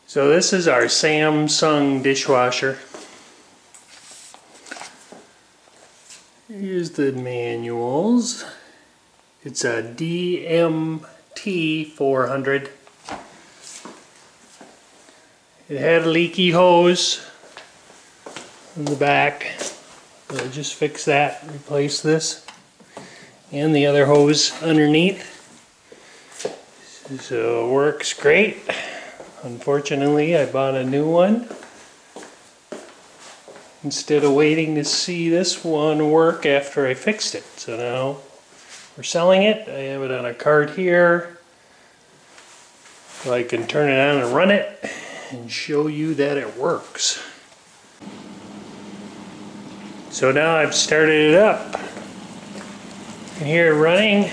So this is our Samsung dishwasher. Here's the manuals. It's a DMT400. It had a leaky hose in the back. So I just fixed that, replaced this, and the other hose underneath. So it works great. Unfortunately, I bought a new one instead of waiting to see this one work after I fixed it. So now we're selling it. I have it on a cart here, so I can turn it on and run it and show you that it works. So now I've started it up. You can hear it running.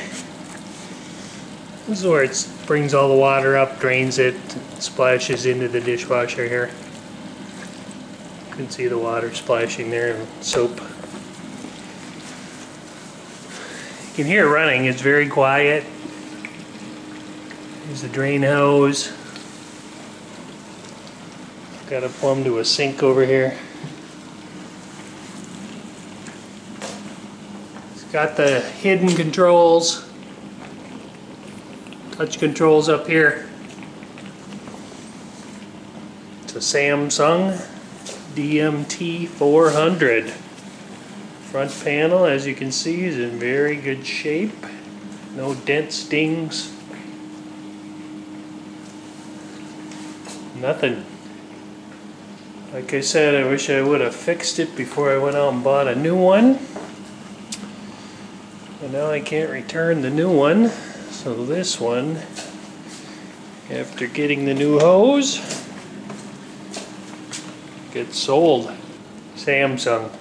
This is where it brings all the water up, drains it, splashes into the dishwasher here. You can see the water splashing there and soap. You can hear it running. It's very quiet. There's the drain hose. Got a plumb to a sink over here. It's got the hidden controls. Touch controls up here. It's a Samsung DMT400. Front panel, as you can see, is in very good shape. No dents, dings. Nothing. Like I said, I wish I would have fixed it before I went out and bought a new one. But now I can't return the new one. So this one, after getting the new hose, gets sold. Samsung.